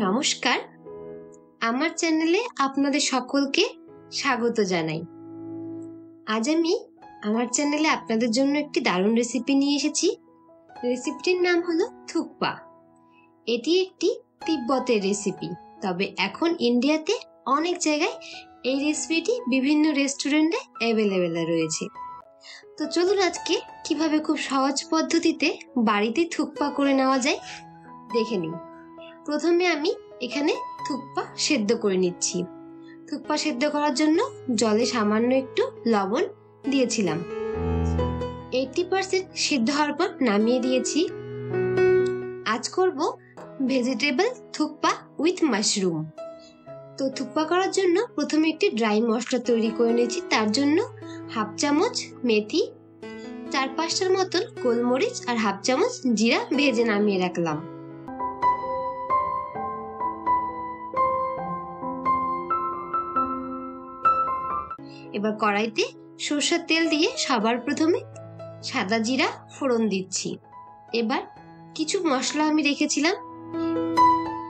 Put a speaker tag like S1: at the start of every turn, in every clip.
S1: নমস্কার, আমার চ্যানেলে আপনাদের সকলকে স্বাগত জানাই। আজ আমি আমার চ্যানেলে আপনাদের জন্য একটি দারুণ রেসিপি নিয়ে এসেছি। রেসিপিটির নাম হলো থুকপা। এটি একটি তিব্বতের রেসিপি, তবে এখন ইন্ডিয়াতে অনেক জায়গায় এই রেসিপিটি বিভিন্ন রেস্টুরেন্টে অ্যাভেলেবেল রয়েছে। তো চলুন আজকে কিভাবে খুব সহজ পদ্ধতিতে বাড়িতে থুকপা করে নেওয়া যায় দেখে নিন। প্রথমে আমি এখানে থুকপা সেদ্ধ করে নিচ্ছি। থুকপা সেদ্ধ করার জন্য জলে সামান্য একটু লবণ দিয়েছিলাম। 80% সিদ্ধ হওয়ার পর নামিয়ে দিয়েছি। আজ করব ভেজিটেবল থুকপা উইথ মাশরুম। তো থুকপা করার জন্য প্রথমে একটি ড্রাই মশলা তৈরি করে নিয়েছি। তার জন্য হাফ চামচ মেথি, 4-5টার মতন গোলমরিচ আর হাফ চামচ জিরা ভেজে নামিয়ে রাখলাম। এবার কড়াইতে সরষের তেল দিয়ে সবার প্রথমে সাদা জিরা ফোড়ন দিচ্ছি। এবার কিছু মশলা আমি রেখেছিলাম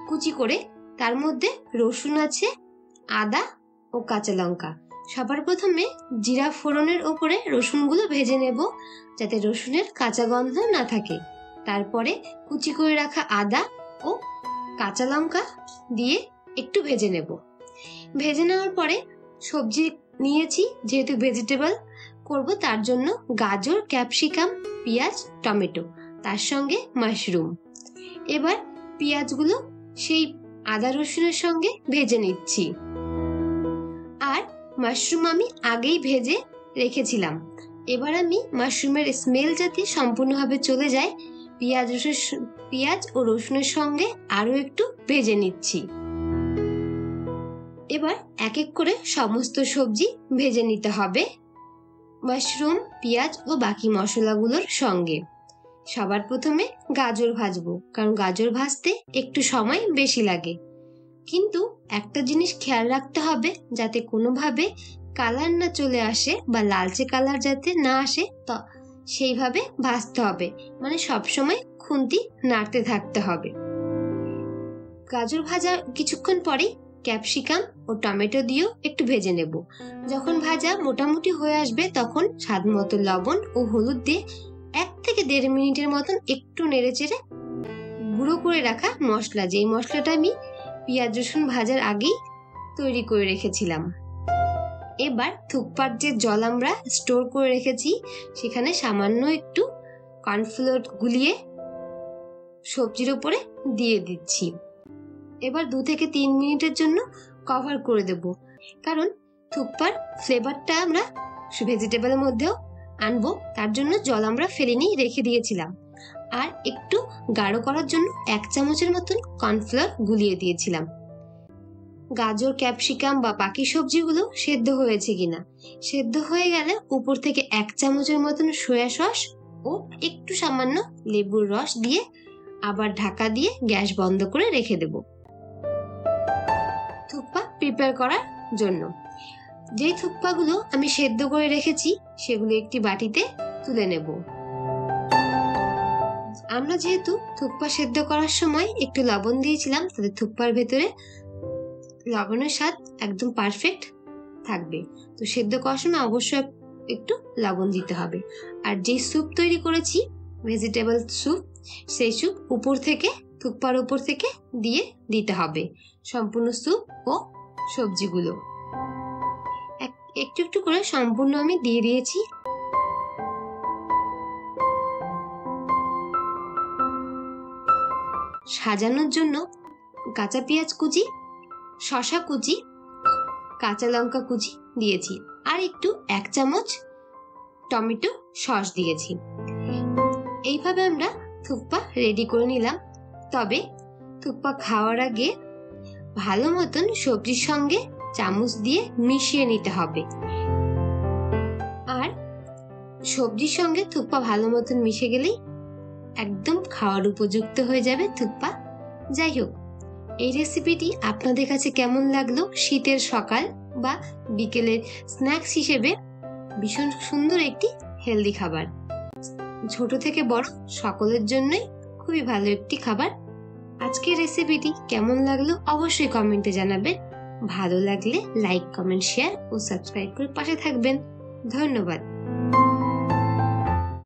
S1: কুচি করে, তার মধ্যে রসুন আছে, আদা ও কাঁচা লঙ্কা। সবার প্রথমে জিরা ফোড়নের ওপরে রসুনগুলো ভেজে নেব, যাতে রসুনের কাঁচা গন্ধ না থাকে। তারপরে কুচি করে রাখা আদা ও কাঁচা লঙ্কা দিয়ে একটু ভেজে নেব। ভেজে নেওয়ার পরে সবজি নিয়েছি, যেহেতু ভেজিটেবল করব তার জন্য গাজর, ক্যাপসিকাম, পেঁয়াজ, টমেটো, তার সঙ্গে মাশরুম। এবার পেঁয়াজগুলো সেই আদা রসুনের সঙ্গে ভেজে নিচ্ছি। আর মাশরুম আমি আগেই ভেজে রেখেছিলাম। এবার আমি মাশরুমের স্মেল যাতে সম্পূর্ণভাবে চলে যায়, পেঁয়াজ ও রসুনের সঙ্গে আরো একটু ভেজে নিচ্ছি। এবার এক এক করে সমস্ত সবজি ভেজে নিতে হবে মাশরুম, পেঁয়াজ ও বাকি মশলাগুলোর সঙ্গে। সবার প্রথমে গাজর ভাজবো, কারণ গাজর ভাজতে একটু সময় বেশি লাগে। কিন্তু একটা জিনিস খেয়াল রাখতে হবে, যাতে কোনোভাবে কালার না চলে আসে বা লালচে কালার যাতে না আসে, তো সেইভাবে ভাজতে হবে, মানে সবসময় খুন্তি নাড়তে থাকতে হবে। গাজর ভাজা কিছুক্ষণ পরেই ক্যাপসিকাম ও টমেটো দিয়েও একটু ভেজে নেব। যখন ভাজা মোটামুটি হয়ে আসবে তখন স্বাদ মতো লবণ ও হলুদ দিয়ে 1 থেকে 1.5 মিনিটের মতন একটু নেড়েচেড়ে গুঁড়ো করে রাখা মশলা, যেই মশলাটা আমি পেঁয়াজ রসুন ভাজার আগেই তৈরি করে রেখেছিলাম। এবার থুকপার যে জল আমরা স্টোর করে রেখেছি, সেখানে সামান্য একটু কর্নফ্লোর গুলিয়ে সবজির উপরে দিয়ে দিচ্ছি। এবার 2 থেকে 3 মিনিটের জন্য কভার করে দেব, কারণ থুকপার ফ্লেভারটা আমরা ভেজিটেবলের মধ্যেও আনবো, তার জন্য জল আমরা ফেলিনি, রেখে দিয়েছিলাম। আর একটু গাঢ় করার জন্য 1 চামচের মতন কর্নফ্লোর গুলিয়ে দিয়েছিলাম। গাজর, ক্যাপসিকাম বা বাকি সবজিগুলো সেদ্ধ হয়েছে কিনা, সেদ্ধ হয়ে গেলে উপর থেকে 1 চামচের মতন সয়া সস ও একটু সামান্য লেবুর রস দিয়ে আবার ঢাকা দিয়ে গ্যাস বন্ধ করে রেখে দেব থুকপা প্রিপেয়ার করার জন্য। যে থুকপাগুলো আমি সেদ্ধ করে রেখেছি সেগুলো একটি বাটিতে তুলে নেব। আমরা যেহেতু থুকপা সেদ্ধ করার সময় একটু লবণ দিয়েছিলাম, তাতে থুকপার ভেতরে লবণের স্বাদ একদম পারফেক্ট থাকবে। তো সেদ্ধ করার সময় অবশ্যই একটু লবণ দিতে হবে। আর যে স্যুপ তৈরি করেছি ভেজিটেবল স্যুপ, সেই স্যুপ উপর থেকে থুকপার উপর থেকে দিয়ে দিতে হবে সম্পূর্ণ স্যুপ ও সবজিগুলো। একটু একটু করে সম্পূর্ণ আমি দিয়ে দিয়েছি। সাজানোর জন্য কাঁচা পেঁয়াজ কুচি, শসা কুচি, কাঁচা লঙ্কা কুচি দিয়েছি, আর একটু 1 চামচ টমেটো সস দিয়েছি। এইভাবে আমরা থুকপা রেডি করে নিলাম। তবে থুকপা খাওয়ার আগে ভালো মতন সবজির সঙ্গে চামচ দিয়ে মিশিয়ে নিতে হবে। আর সবজির সঙ্গে থুকপা ভালো মতন মিশে গেলেই একদম খাওয়ার উপযুক্ত হয়ে যাবে থুকপা। যাই হোক, এই রেসিপিটি আপনাদের কাছে কেমন লাগলো? শীতের সকাল বা বিকেলের স্ন্যাক্স হিসেবে ভীষণ সুন্দর একটি হেলদি খাবার, ছোট থেকে বড় সকলের জন্যই খুবই ভালো একটি খাবার। আজকের রেসিপিটি কেমন লাগলো অবশ্যই কমেন্টে জানাবেন। ভালো লাগলে লাইক, কমেন্ট, শেয়ার ও সাবস্ক্রাইব করে পাশে থাকবেন। ধন্যবাদ।